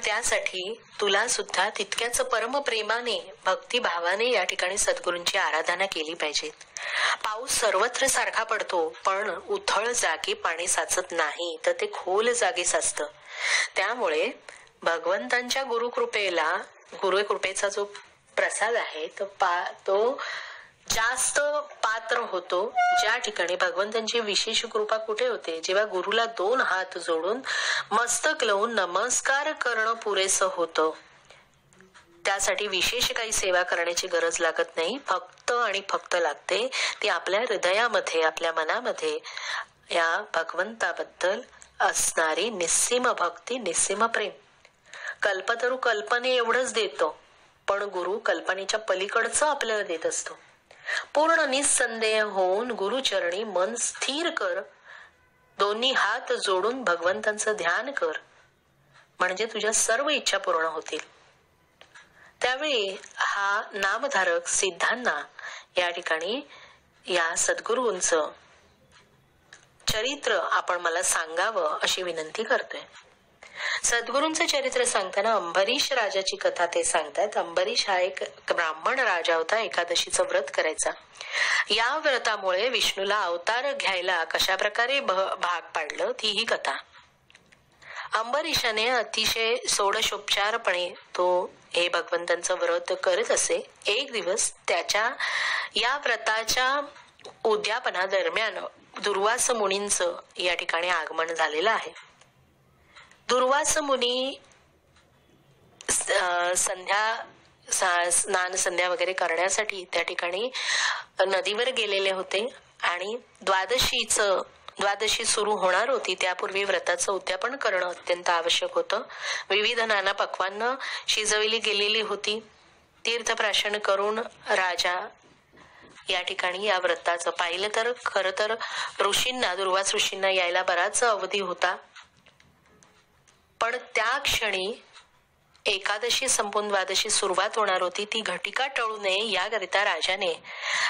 त्यासाठी तुला सुद्धा तितक्याच परमप्रेमाने भक्तिभावाने या ठिकाणी सद्गुरूंची आराधना केली पाहिजे. पाऊस सर्वत्र सारखा पडतो, पण उथळ जागी पाणी साचत नाही, तर ते खोल जागी साचतं. त्यामुळे भगवंतांच्या गुरुकृपेचा जो प्रसाद आहे तो जास्त पात्र होतो. ज्या ठिकाणी भगवंतांची विशेष कृपा कुठे होते, जेव्हा गुरुला 2 हात जोडून मस्तक लावून नमस्कार करणं पुरेसं होतं. त्यासाठी विशेष काही सेवा करण्याची गरज लागत नाही. फक्त आणि फक्त लागते ती आपल्या हृदयामध्ये, आपल्या मनामध्ये या भगवंताबद्दल असणारी निस्सीम भक्ती, निस्सीम प्रेम. कल्पतरू कल्पने एवढंच देतो, पण गुरु कल्पनेच्या पलीकडचं आपल्याला देत असतो. पूर्ण निसंदेह होऊन गुरुचरणी मन स्थिर कर, दोन्ही हात जोडून भगवंतांचं ध्यान कर, म्हणजे तुझ्या सर्व इच्छा पूर्ण होतील. त्यावेळी हा नामधारक सिद्धांना या ठिकाणी या सद्गुरूंचं चरित्र आपण मला सांगावं अशी विनंती करतोय. सद्गुरूंचं चरित्र सांगताना अंबरीश राजाची कथा ते सांगतात. अंबरीश हा एक ब्राह्मण राजा होता. एकादशीचं व्रत करायचा. या व्रतामुळे विष्णूला अवतार घ्यायला कशा प्रकारे भाग पाडलं ती ही कथा. अंबरीशाने अतिशय षोडशोपचारपणे तो हे भगवंतांचं व्रत करत असे. एक दिवस त्याच्या या व्रताच्या उद्यापना दरम्यान दुर्वास मुनींचं या ठिकाणी आगमन झालेलं आहे. दुर्वास मुनी स्नान संध्या वगैरे करण्यासाठी त्या ठिकाणी नदीवर गेलेले होते आणि द्वादशी सुरू होणार होती. त्यापूर्वी व्रताचं उद्यापन करणं अत्यंत आवश्यक होतं. विविध नाना पक्वान्न शिजवली गेलेली होती. तीर्थप्राशन करून राजा या ठिकाणी या व्रताचं पाहिलं तर खरं तर दुर्वास ऋषींना यायला बराच अवधी होता. पण त्या क्षणी एकादशी संपून द्वादशी सुरुवात होणार होती. ती घटिका टळू नये याकरिता राजाने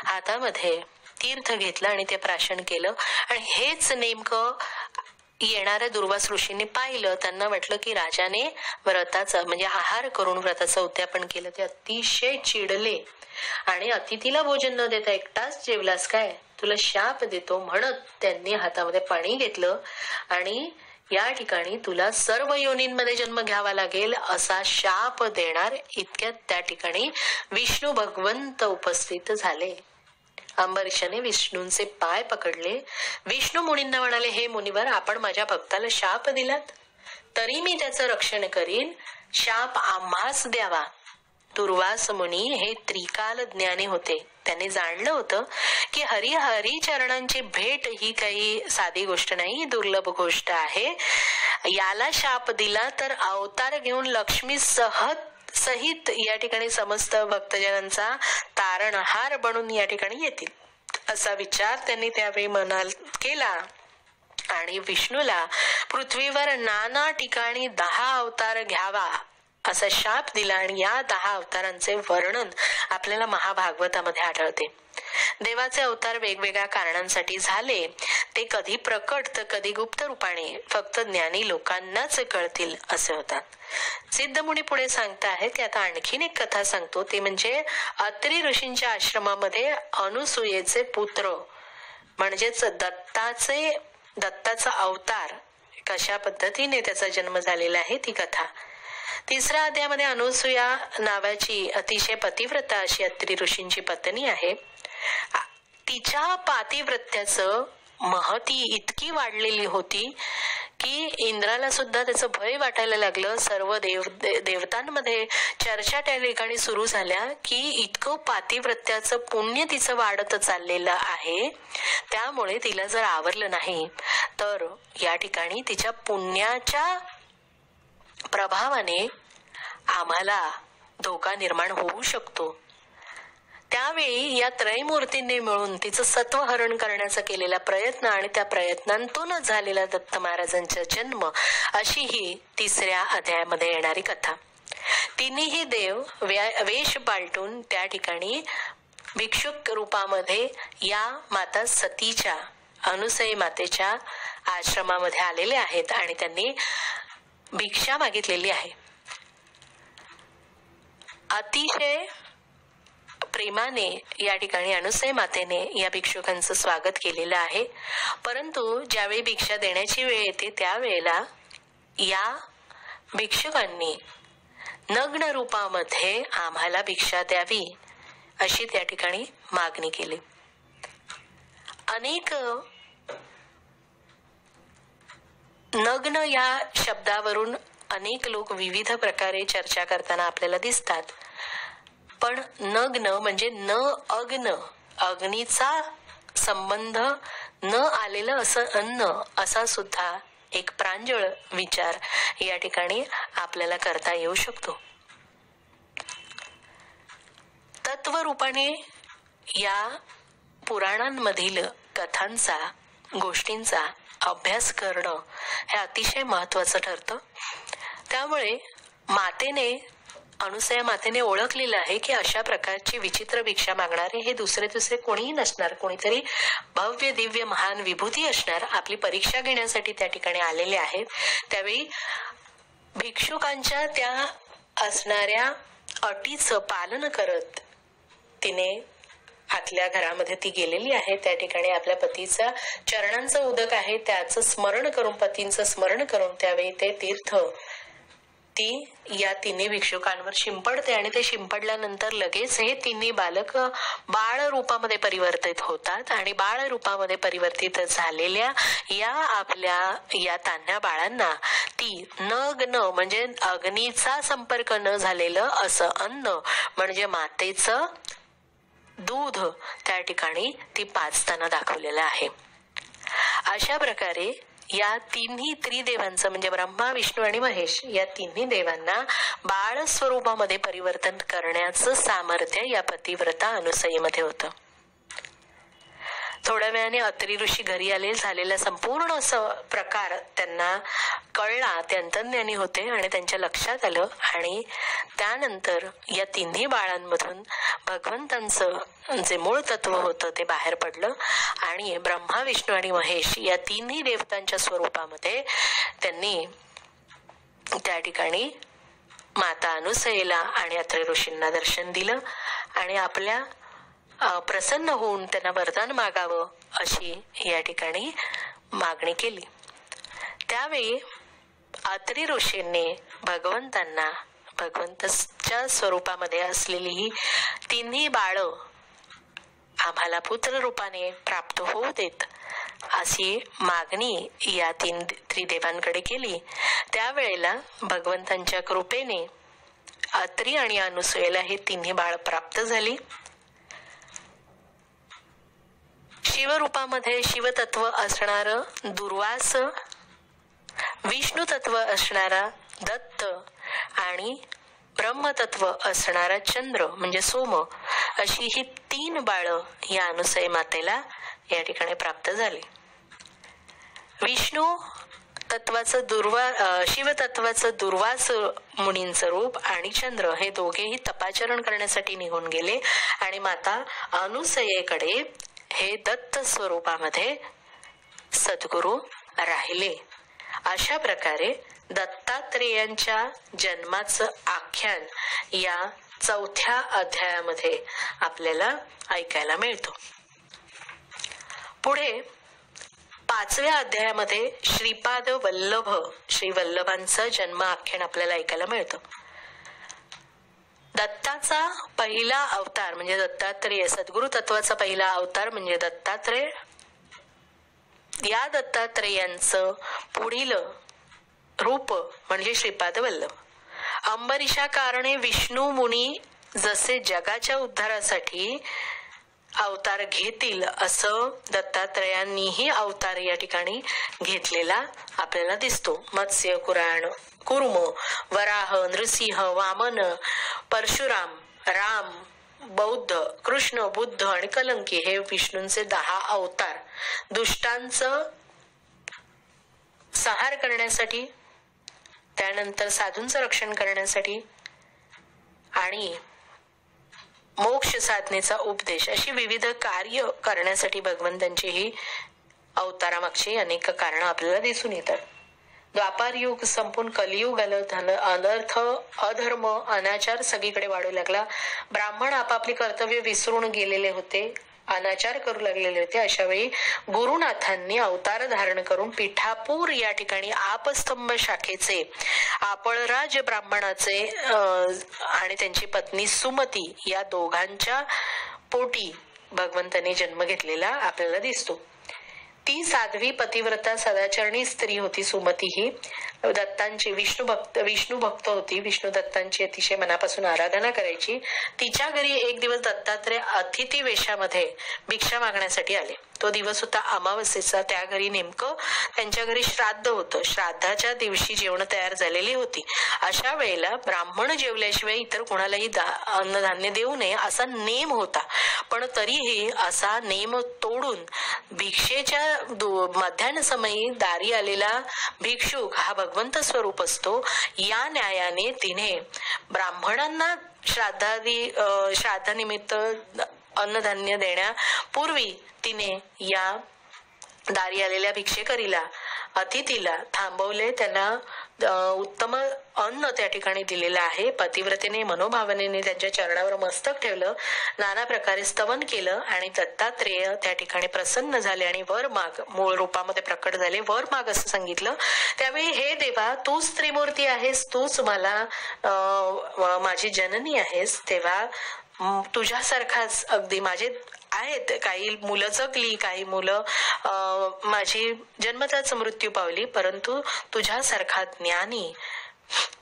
हातामध्ये तीर्थ घेतलं आणि ते प्राशन केलं. आणि हेच नेमकं येणाऱ्या दुर्वास ऋषींनी पाहिलं. त्यांना वाटलं की राजाने व्रताचा म्हणजे आहार करून व्रताचं उद्यापन केलं. ते अतिशय चिडले आणि अतिथीला भोजन न देता एकटाच जेवलास काय, तुला शाप देतो म्हणत त्यांनी हातामध्ये पाणी घेतलं आणि या ठिकाणी तुला सर्व योनींमध्ये जन्म घ्यावा लागेल असा शाप देणार इतक्यात त्या ठिकाणी विष्णू भगवंत उपस्थित झाले. अंबरीशाने विष्णूंचे पाय पकडले. विष्णू मुनींना म्हणाले, हे मुनिवर, आपण माझ्या भक्ताला शाप दिलात तरी मी त्याचं रक्षण करीन. शाप आम्हास द्यावा. दुर्वास मुनी हे त्रिकाल ज्ञानी होते. त्यांनी जाणलं होतं की हरी चरणांची भेट ही काही साधी गोष्ट नाही, दुर्लभ गोष्ट आहे. याला शाप दिला तर अवतार घेऊन लक्ष्मी सहित या ठिकाणी समस्त भक्तजनांचा तारणहार बनून या ठिकाणी येतील असा विचार त्यांनी त्यावेळी मनात केला. आणि विष्णूला पृथ्वीवर नाना ठिकाणी 10 अवतार घ्यावा असा शाप दिला. आणि या 10 अवतारांचे वर्णन आपल्याला महाभागवतामध्ये आढळते. देवाचे अवतार वेगवेगळ्या कारणांसाठी झाले. ते कधी प्रकट तर कधी गुप्त रूपाने फक्त ज्ञानी लोकांनाच कळतील असे होतात. सिद्धमुनी पुढे सांगताहेत की आता आणखीन एक कथा सांगतो. ते म्हणजे अत्री ऋषींच्या आश्रमामध्ये अनुसूयेचे पुत्र म्हणजेच दत्ताचा अवतार कशा पद्धतीने त्याचा जन्म झालेला आहे ती कथा. 3ऱ्या अध्यायामध्ये अनुसूया नावाची अतिशय पतिव्रता अशी अत्री ऋषींची पत्नी आहे. तिच्या पातिव्रत्याचं महती इतकी वाढलेली होती की इंद्राला सुद्धा त्याचं भय वाटायला लागलं. सर्व देवतांमध्ये चर्चा त्या ठिकाणी सुरू झाल्या की इतकं पातिव्रत्याचं पुण्य तिचं वाढत चाललेलं आहे. त्यामुळे तिला जर आवरलं नाही तर या ठिकाणी तिच्या पुण्याच्या प्रभावाने आम्हाला धोका निर्माण होऊ शकतो. त्यावेळी या त्रयमूर्तींनी मिळून तिचं सत्वहरण करण्याचा केलेला प्रयत्न आणि त्या प्रयत्नांतूनच झालेला दत्त महाराजांचा जन्म अशी ही 3ऱ्या अध्यायामध्ये येणारी कथा. तिन्ही देव वेश पालटून त्या ठिकाणी भिक्षुक रूपामध्ये या माता सतीच्या अनुसई मातेच्या आश्रमामध्ये आलेले आहेत आणि त्यांनी भिक्षा मागितलेली आहे. अतिशय प्रेमाने या ठिकाणी अनुसय मातेने या भिक्षुकांचं स्वागत केलेलं आहे. परंतु ज्यावेळी भिक्षा देण्याची वेळ येते त्यावेळेला या भिक्षुकांनी नग्न रूपामध्ये आम्हाला भिक्षा द्यावी अशी त्या ठिकाणी मागणी केली. अनेक नग्न या शब्दावरून अनेक लोक विविध प्रकारे चर्चा करताना आपल्याला दिसतात. पण नग्न म्हणजे न अग्न, अग्नीचा संबंध न आलेलं असं अन्न असा सुद्धा एक प्रांजळ विचार या ठिकाणी आपल्याला करता येऊ शकतो. तत्वरूपाने या पुराणांमधील कथांचा, गोष्टींचा अभ्यास करणं हे अतिशय महत्वाचं ठरतं. त्यामुळे अनुसया मातेने ओळखलेलं आहे की अशा प्रकारची विचित्र भिक्षा मागणारे हे दुसरे कोणीही नसणार, कोणीतरी भव्य दिव्य महान विभूती असणार, आपली परीक्षा घेण्यासाठी त्या ठिकाणी आलेले आहेत. त्यावेळी भिक्षुकांच्या त्या असणाऱ्या अटीचं पालन करत तिने आतल्या घरामध्ये ती गेलेली आहे. त्या ठिकाणी आपल्या पतीचा चरणांचं उदक आहे त्याचं स्मरण करून, पतींचं स्मरण करून त्यावेळी ते तीर्थ ती या तिन्ही भिक्षुकांवर शिंपडते आणि ते शिंपडल्यानंतर लगेच हे तिन्ही बालक बाळ रूपामध्ये परिवर्तित होतात आणि बाळ रूपामध्ये परिवर्तित झालेल्या या आपल्या या तान्ह्या बाळांना ती नग्न म्हणजे अग्नीचा संपर्क न झालेलं असं अन्न म्हणजे मातेचं दूध त्या ठिकाणी ती पाजताना दाखवलेलं आहे. अशा प्रकारे या तिन्ही त्रिदेवांचं म्हणजे ब्रह्मा, विष्णू आणि महेश या तिन्ही देवांना बाळ स्वरूपामध्ये परिवर्तन करण्याचं सामर्थ्य या पतिव्रता अनुसयेमध्ये होतं. थोड्या वेळाने अत्री ऋषी घरी आले. झालेला संपूर्ण असं प्रकार त्यांना कळला, ते अंतर्ज्ञानी होते आणि त्यांच्या लक्षात आलं आणि त्यानंतर या तिन्ही बाळांमधून भगवंतांचं जे मूळ तत्व होतं ते बाहेर पडलं आणि ब्रह्मा, विष्णू आणि महेश या तिन्ही देवतांच्या स्वरूपामध्ये त्यांनी त्या ठिकाणी माता अनुसयेला आणि अत्री ऋषींना दर्शन दिलं आणि आपल्या प्रसन्न होऊन त्यांना वरदान मागावं अशी या ठिकाणी मागणी केली. त्यावेळी अत्री ऋषींनी भगवंतांना भगवंताच्या स्वरूपामध्ये असलेली ही तिन्ही बाळं आम्हाला पुत्र रूपाने प्राप्त होऊ देत अशी मागणी या त्रिदेवांकडे केली. त्यावेळेला भगवंतांच्या कृपेने अत्री आणि अनुसयेला हे तिन्ही बाळ प्राप्त झाली. शिवरूपामध्ये शिवतत्व असणार दुर्वास, विष्णू तत्व असणारा दत्त आणि ब्रह्मतत्व असणारा चंद्र म्हणजे सोम अशी ही तीन बाळं या अनुसय मातेला या ठिकाणी प्राप्त झाली. विष्णू तत्वाचं शिवतत्वाचं दुर्वास मुनींचं रूप आणि चंद्र हे दोघेही तपाचरण करण्यासाठी निघून गेले आणि माता अनुसयेकडे हे दत्त स्वरूपामध्ये सद्गुरू राहिले. अशा प्रकारे दत्तात्रेयांच्या जन्माचं आख्यान या 4थ्या अध्यायामध्ये आपल्याला ऐकायला मिळतो. पुढे 5व्या अध्यायामध्ये श्रीपाद वल्लभ, श्री वल्लभांचं जन्म आख्यान आपल्याला ऐकायला मिळतं. दत्ताचा पहिला अवतार म्हणजे दत्तात्रेय, सद्गुरु तत्वाचा पहिला अवतार म्हणजे दत्तात्रेय. या दत्तात्रेयांचं पुढील रूप म्हणजे श्रीपाद वल्लभ. अंबरीशा कारणे विष्णू मुनी जसे जगाच्या उद्धारासाठी अवतार घेतील असं दत्तात्रेयांनीही अवतार या ठिकाणी घेतलेला आपल्याला दिसतो. मत्स्य, कुराण, कुर्म, वराह, नृसिंह, वामन, परशुराम, राम, बौद्ध, कृष्ण, बुद्ध आणि कलंकी हे विष्णूंचे 10 अवतार दुष्टांचं संहार करण्यासाठी, त्यानंतर साधूंचं रक्षण करण्यासाठी आणि मोक्ष साधनेचा उपदेश अशी विविध कार्य करण्यासाठी भगवंतांची ही अवतारामागची अनेक कारण आपल्याला दिसून येतात. द्वापार युग संपून कलियुग आलं. अनर्थ, अधर्म, अनाचार सगळीकडे वाढू लागला. ब्राह्मण आपापली कर्तव्य विसरून गेलेले होते, अनाचार करू लागलेले होते. अशा वेळी गुरुनाथांनी अवतार धारण करून पिठापूर या ठिकाणी आपस्तंभ शाखेचे आपळराज ब्राह्मणाचे आणि त्यांची पत्नी सुमती या दोघांच्या पोटी भगवंतांनी जन्म घेतलेला आपल्याला दिसतो. ती साध्वी पतिव्रता सदाचरणी स्त्री होती. सुमती ही दत्तांची विष्णू भक्त होती. विष्णू दत्तांची अतिशय मनापासून आराधना करायची. तिच्या घरी एक दिवस दत्तात्रय अतिथी वेशामध्ये भिक्षा मागण्यासाठी आले. तो दिवस होता अमावस्येचा. त्या घरी नेमकं त्यांच्या घरी श्राद्ध होतं. श्राद्धाच्या दिवशी जेवण तयार झालेली होती. अशा वेळेला ब्राह्मण जेवल्याशिवाय इतर कोणालाही अन्नधान्य देऊ नये असा नेम होता. पण तरीही असा नेम तोडून भिक्षेच्या मध्यान्ह समयी दारी आलेला भिक्षुक हा भगवंत स्वरूप असतो. या न्यायाने तिने ब्राह्मणांना श्राद्धानिमित्त अन्नधान्य देण्यापूर्वी तिने या दारी आलेल्या भिक्षेकरीला अतिथीला थांबवले. त्यांना उत्तम अन्न त्या ठिकाणी दिलेलं आहे. पतिव्रतेने मनोभावनेने त्यांच्या चरणावर मस्तक ठेवलं, नाना प्रकारे स्तवन केलं आणि दत्तात्रेय त्या ठिकाणी प्रसन्न झाले आणि वर माग, मूळ रूपामध्ये प्रकट झाले. वर माग असं सांगितलं. त्यावेळी हे देवा, तूच त्रिमूर्ती आहेस, तूच मला माझी जननी आहेस, तेव्हा तुझ्यासारखाच अगदी माझे आहेत. काही मुलं जगली, काही मुलं माझी जन्मताच मृत्यू पावली, परंतु तुझ्यासारखा ज्ञानी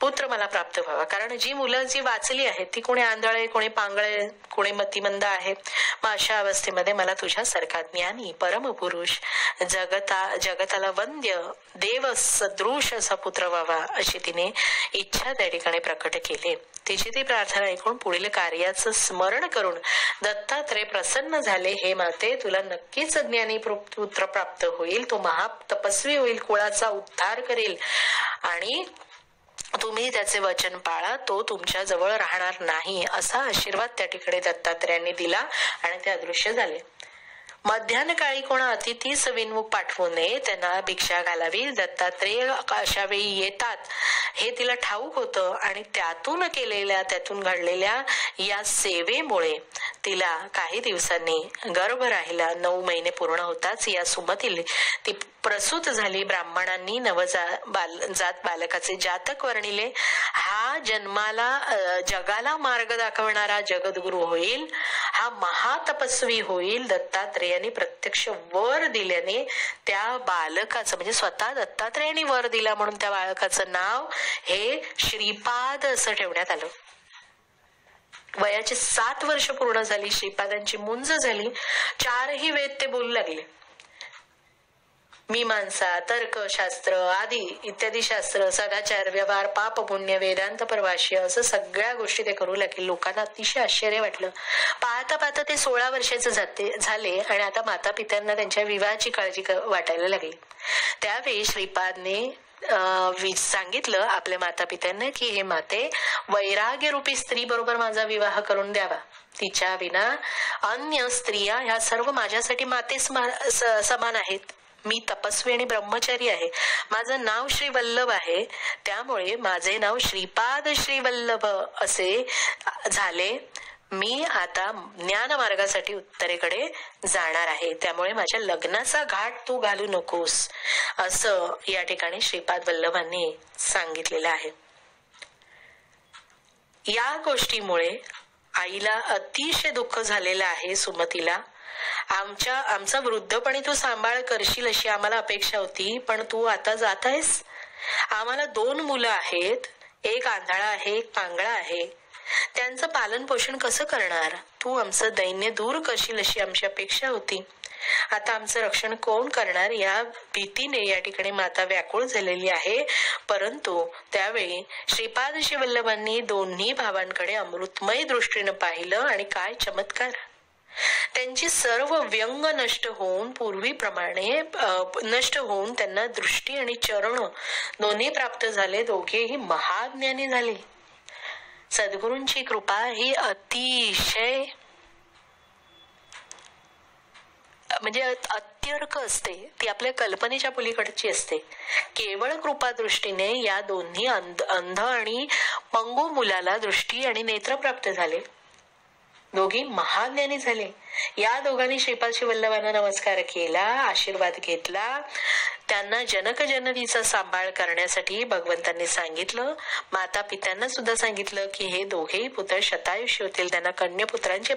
पुत्र मला प्राप्त व्हावा. कारण जी मुलं जी वाचली आहेत ती कोणी आंधळे, कोणी पांगळे, कोणी मतिमंद आहेत. मग अशा अवस्थेमध्ये मला तुझ्यासारखा ज्ञानी परमपुरुष जगताला वंद्य देव सदृश असा पुत्र व्हावा अशी तिने इच्छा त्या ठिकाणी प्रकट केली. तिची ती प्रार्थना ऐकून पुढील कार्याचं स्मरण करून दत्तात्रय प्रसन्न झाले. हे माते, तुला नक्कीच ज्ञानी पुत्र प्राप्त होईल. तो महातपस्वी होईल, कुळाचा उद्धार करेल आणि तुम्ही त्याचे वचन पाळा, तो तुमच्या जवळ राहणार नाही असा आशीर्वाद त्या ठिकाणी दत्तात्रयांनी दिला आणि ते अदृश्य झाले. मध्यान्ह काळी कोणा अतिथीस विनमुख पाठवू नये, त्यांना भिक्षा घालावी. दत्तात्रेय अशा वेळी येतात हे तिला ठाऊक होतं आणि त्यातून घडलेल्या या सेवेमुळे तिला काही दिवसांनी गर्भ राहिला. 9 महिने पूर्ण होताच या सुमतीला ती प्रसूत झाली. ब्राह्मणांनी नवजात बालकाचे जातक वर्णिले. हा जगाला मार्ग दाखवणारा जगद्गुरु होईल, हा महातपस्वी होईल. दत्तात्रेयांनी प्रत्यक्ष वर दिल्याने त्या बालकाचं, म्हणजे स्वतः दत्तात्रेयांनी वर दिला म्हणून त्या बालकाचं नाव हे श्रीपाद असं ठेवण्यात आलं. वयाची 7 वर्ष पूर्ण झाली. श्रीपादांची मुंज झाली. 4ही वेद ते बोलू लागले. मीमांसा, तर्कशास्त्र आदी इत्यादी शास्त्र, सदाचार, व्यवहार, पाप, पुण्य, वेदांत, परभाष्य असं सगळ्या गोष्टी ते करू लागले. लोकांना अतिशय आश्चर्य वाटलं. पाहता पाहता ते 16 वर्षाचे झाले आणि आता माता पित्यांना त्यांच्या विवाहाची काळजी वाटायला लागली. त्यावेळी श्रीपादने सांगितलं आपल्या माता पित्यांना की हे माते, वैराग्य रूपी स्त्री बरोबर माझा विवाह करून द्यावा. तिच्या विना अन्य स्त्रिया ह्या सर्व माझ्यासाठी माते समान आहेत. मी तपस्वी आणि ब्रह्मचारी आहे. माझं नाव श्री वल्लभ आहे, त्यामुळे माझे नाव श्रीपाद श्री वल्लभ असे झाले. मी आता ज्ञान मार्गासाठी उत्तरेकडे जाणार आहे, त्यामुळे माझ्या लग्नाचा घाट तू घालू नकोस असं या ठिकाणी श्रीपाद वल्लभांनी सांगितलेलं आहे. या गोष्टीमुळे आईला अतिशय दुःख झालेलं आहे. सुमतीला, आमचा वृद्धपणी तू सांभाळ करशील अशी आम्हाला अपेक्षा होती, पण तू आता जात आहेस. आम्हाला 2 मुलं आहेत, एक आंधळा आहे, एक पांगळा आहे. त्यांचं पालन पोषण कसं करणार? तू आमचं दैन्य दूर करशील अशी आमची अपेक्षा होती. आता आमचं रक्षण कोण करणार या भीतीने या ठिकाणी माता व्याकुळ झालेली आहे. परंतु त्यावेळी श्रीपाद श्री वल्लभांनी दोन्ही भावांकडे अमृतमय दृष्टीने पाहिलं आणि काय चमत्कार! त्यांची सर्व व्यंग नष्ट होऊन पूर्वीप्रमाणे नष्ट होऊन त्यांना दृष्टी आणि चरण दोन्ही प्राप्त झाले. दोघेही महाज्ञानी झाले. सद्गुरूंची कृपा ही अतिशय म्हणजे अत्यर्क असते, ती आपल्या कल्पनेच्या पलीकडची असते. केवळ कृपादृष्टीने या दोन्ही अंध आणि पंगू मुलाला दृष्टी आणि नेत्र प्राप्त झाले. दोघी महाज्ञानी झाले. या दोघांनी श्रीपाद वल्लभांना नमस्कार केला, आशीर्वाद घेतला. त्यांना जनक जननीचा सांभाळ करण्यासाठी भगवंतांनी सांगितलं. माता पित्यांना सुद्धा सांगितलं की हे दोघेही पुत्र शतायुषी होतील, त्यांना कन्यापुत्रांची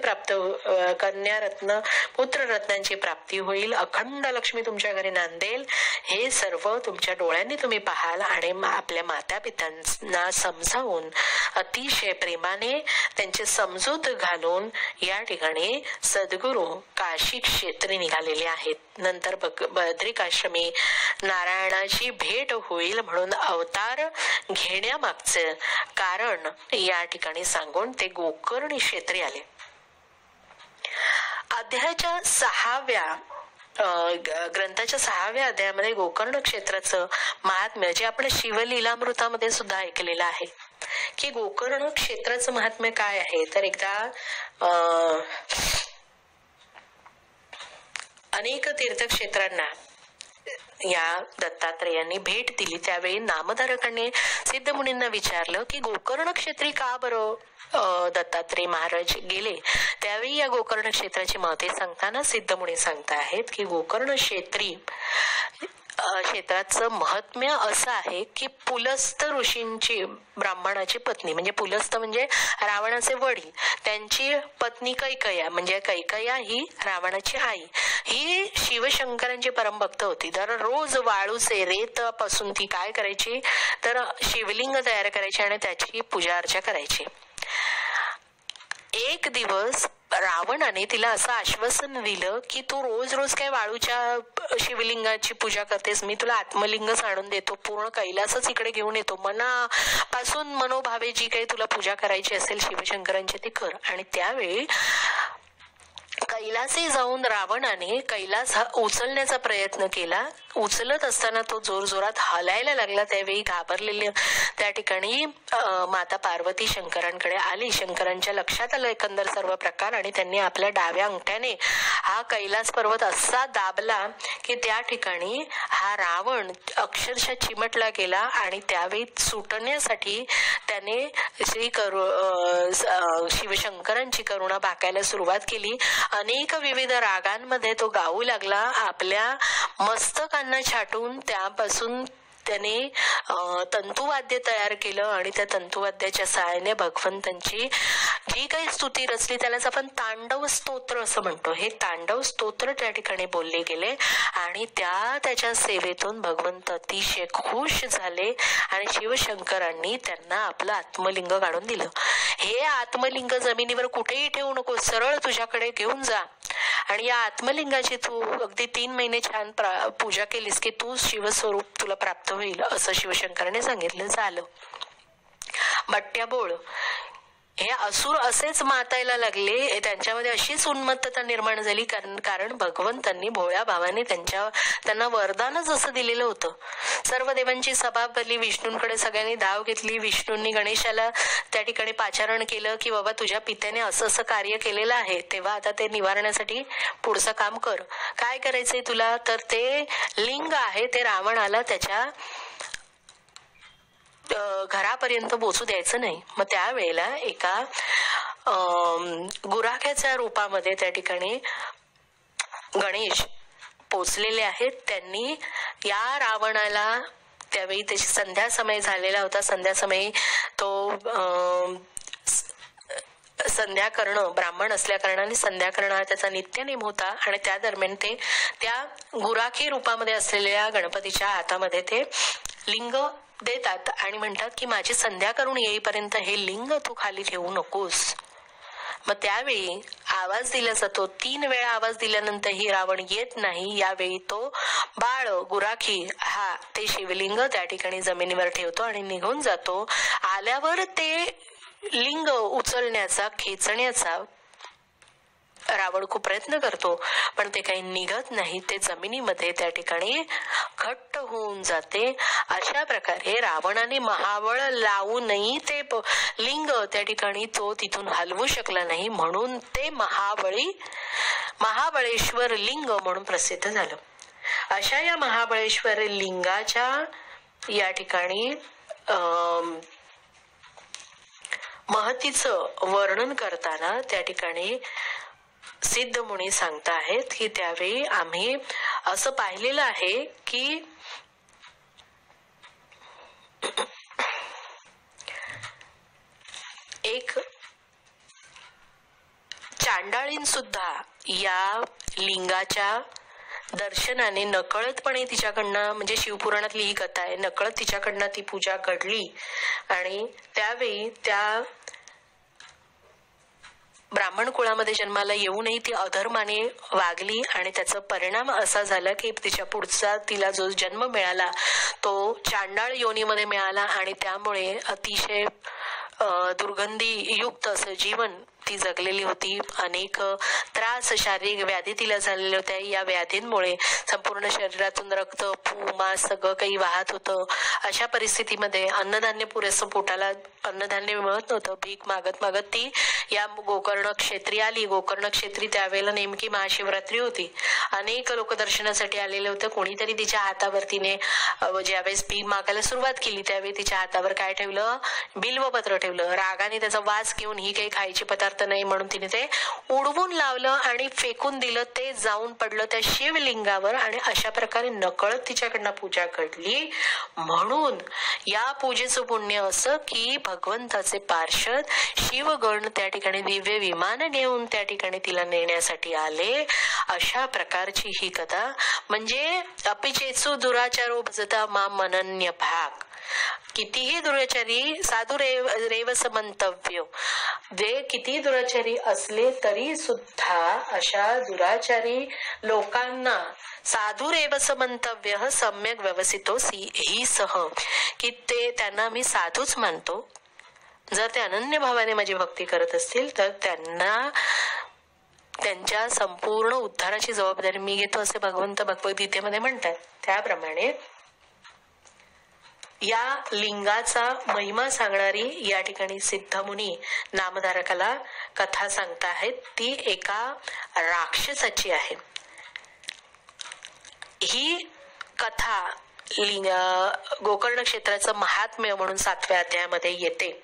कन्यारत्न पुत्ररत्नांची प्राप्ती होईल, अखंड लक्ष्मी तुमच्या घरी नांदेल. हे सर्व तुमच्या डोळ्यांनी तुम्ही पाहाल. आणि आपल्या माता पित्यांना समजावून अतिशय प्रेमाने त्यांचे समजूत घालून या ठिकाणी सद्गुरू काशी क्षेत्री निघालेले आहेत. नंतर बद्रिकाश्रमी नारायणाची भेट होईल म्हणून अवतार घेण्यामागचे कारण या ठिकाणी सांगून ते गोकर्णी क्षेत्री आले. अध्यायाच्या 6व्या ग्रंथाच्या 6व्या अध्यायामध्ये गोकर्ण क्षेत्राचं महात्म्य जे आपण शिवलीलामृतामध्ये सुद्धा ऐकलेलं आहे की गोकर्ण क्षेत्राचं महात्म्य काय आहे. तर एकदा अनेक तीर्थक्षेत्रांना या दत्तात्रेयांनी भेट दिली. त्यावेळी नामधारकांनी सिद्धमुनींना विचारलं की गोकर्ण क्षेत्री का बरं दत्तात्रेय महाराज गेले. त्यावेळी या गोकर्ण क्षेत्राची महत्त्वे सांगताना सिद्धमुनी सांगता आहेत की गोकर्ण क्षेत्राचं महात्म्य असं आहे की पुलस्त ऋषींची ब्राह्मणाची पत्नी म्हणजे पुलस्त म्हणजे रावणाचे वडील, त्यांची पत्नी कैकया म्हणजे कैकया ही रावणाची आई, ही शिवशंकरांची परमभक्त होती. दररोज वाळूचे रेत पासून ती काय करायची तर शिवलिंग तयार करायची आणि त्याची पूजा अर्चा करायची. एक दिवस रावणाने तिला असं आश्वासन दिलं की तू रोज रोज काय वाळूच्या शिवलिंगाची पूजा करतेस, मी तुला आत्मलिंगच आणून देतो, पूर्ण कैलासच इकडे घेऊन येतो, मनापासून मनोभावे जी काही तुला पूजा करायची असेल शिवशंकरांची ती कर. आणि त्यावेळी कैलासी जाऊन रावणाने कैलास उचलण्याचा प्रयत्न केला. उचलत असताना तो जोरजोरात हलायला लागला. त्यावेळी घाबरलेले त्या ठिकाणी माता पार्वती शंकरांकडे आली. शंकरांच्या लक्षात आलं एकंदर सर्व प्रकार आणि त्यांनी आपल्या डाव्या अंगठ्याने हा कैलास पर्वत असा दाबला की त्या ठिकाणी हा रावण अक्षरशः चिमटला गेला. आणि त्यावेळी सुटण्यासाठी त्याने शिवशंकरांची करुणा भाकायला सुरुवात केली. अनेक विविध रागांमध्ये तो गाऊ लागला. आपल्या मस्तकांना छाटून त्यापासून त्याने तंतुवाद्य तयार केलं आणि त्या तंतुवाद्याच्या सहाय्याने भगवंतांची जी काही स्तुती रचली त्यालाच आपण तांडव स्तोत्र असं म्हणतो. हे तांडव स्तोत्र त्या ठिकाणी बोलले गेले आणि त्याच्या सेवेतून भगवंत अतिशय खुश झाले आणि शिवशंकरांनी त्यांना आपलं आत्मलिंग काढून दिलं. हे आत्मलिंग जमिनीवर कुठेही ठेवू नको, सरळ तुझ्याकडे घेऊन जा आणि या आत्मलिंगाची तू अगदी 3 महिने छान पूजा केलीस की तू शिवस्वरूप तुला प्राप्त होईल असं शिवशंकराने सांगितलं. झालं. बट्ट्या बोळ हे असुर असेच मातायला लागले. त्यांच्यामध्ये अशीच उन्मत्तता निर्माण झाली कारण भगवंतांनी भोळ्या भावाने त्यांना वरदानच असं दिलेलं होतं. सर्व देवांची सभा भरली, विष्णूंकडे सगळ्यांनी धाव घेतली. विष्णूंनी गणेशाला त्या ठिकाणी पाचारण केलं की बाबा तुझ्या पित्याने असं असं कार्य केलेलं आहे, तेव्हा आता ते निवारण्यासाठी पुढचं काम कर. काय करायचंय तुला तर ते लिंग आहे ते रावणाला त्याच्या घरापर्यंत पोचू द्यायचं नाही. मग त्यावेळेला एका गुराख्याच्या रूपामध्ये त्या ठिकाणी गणेश पोचलेले आहेत. त्यांनी या रावणाला त्यावेळी त्याची संध्या समय झालेला होता. संध्या समयी तो संध्या करणं ब्राह्मण असल्या कारणाने संध्या करणं हा त्याचा नित्यनेम होता आणि त्या दरम्यान ते त्या गुराखी रूपामध्ये असलेल्या गणपतीच्या हातामध्ये ते लिंग देतात आणि म्हणतात की माझी संध्या करून येईपर्यंत हे लिंग तू खाली ठेवू नकोस. मग त्यावेळी आवाज दिला जातो. 3 वेळा आवाज दिल्यानंतरही रावण येत नाही. यावेळी तो बाळ गुराखी हा ते शिवलिंग त्या ठिकाणी जमिनीवर ठेवतो आणि निघून जातो. आल्यावर ते लिंग उचलण्याचा खेचण्याचा रावण खूप प्रयत्न करतो, पण ते काही निघत नाही. ते जमिनीमध्ये त्या ठिकाणी घट्ट होऊन जाते. अशा प्रकारे रावणाने महाबळ लावूनही ते लिंग त्या ठिकाणी तो तिथून हलवू शकला नाही, म्हणून ते महाबळेश्वर लिंग म्हणून प्रसिद्ध झालं. अशा या महाबळेश्वर लिंगाच्या या ठिकाणी महतीचं वर्णन करताना त्या ठिकाणी सिद्ध मुनी सांगता आहेत की त्यावेळी आम्ही असं पाहिलेलं आहे की एक चांडाळीन सुद्धा या लिंगाच्या दर्शनाने नकळतपणे तिच्याकडनं, म्हणजे शिवपुराणातली ही कथा आहे, नकळत तिच्याकडनं ती पूजा घडली आणि त्यावेळी त्या ब्राह्मण कुळामध्ये जन्माला येऊनही ती अधर्माने वागली आणि त्याचा परिणाम असा झाला की तिच्या पुढचा तिला जो जन्म मिळाला तो चांडाळ योनीमध्ये मिळाला आणि त्यामुळे अतिशय दुर्गंधी युक्त असं जीवन ती जगलेली होती. अनेक त्रास, शारीरिक व्याधी तिला झालेल्या होत्या. या व्याधींमुळे संपूर्ण शरीरातून रक्त, मांस सगळं काही वाहत होतं. अशा परिस्थितीमध्ये अन्नधान्य पुरेसं पोटाला अन्नधान्य मिळत नव्हतं. भीक मागत मागत ती या गोकर्ण क्षेत्री आली. गोकर्ण क्षेत्री त्यावेळेला नेमकी महाशिवरात्री होती. अनेक लोक दर्शनासाठी आलेले होते. कोणीतरी तिच्या हातावर तिने ज्यावेळेस भीक मागायला सुरुवात केली त्यावेळी तिच्या हातावर काय ठेवलं? बिल्वपत्र ठेवलं. रागाने त्याचा वास घेऊन ही काही खायची पदार्थ नाही म्हणून तिने ते उडवून लावलं आणि फेकून दिलं. ते जाऊन पडलं त्या शिवलिंगावर आणि अशा प्रकारे नकळत तिच्याकडनं पूजा घडली. म्हणून या पूजेचं पुण्य असं की भगवंताचे पार्षद शिवगण त्या ठिकाणी दिव्य विमान घेऊन त्या ठिकाणी तिला नेण्यासाठी आले. अशा प्रकारची ही कथा. म्हणजे अपिचेसु दुराचारो भजता मा मनन्य भाग. कितीही दुराचारी साधू रेवस मंतव्य, जे किती दुराचारी असले तरी सुद्धा अशा दुराचारी लोकांना साधू रेवस मंतव्य सम्यक व्यवसितोसी ही सह, की ते त्यांना मी साधूच मानतो. जर ते अनन्य भावाने माझी भक्ती करत असतील तर त्यांना त्यांच्या संपूर्ण उद्धाराची जबाबदारी मी घेतो असे भगवंत भगवद्गीतेमध्ये म्हणतात. त्याप्रमाणे या लिंगाचा महिमा सांगणारी या ठिकाणी सिद्धमुनी नामधारकाला कथा सांगता आहेत. ती एका राक्षसाची आहे. ही कथा गोकर्ण क्षेत्राचं महात्म्य म्हणून 7व्या अध्यायामध्ये येते.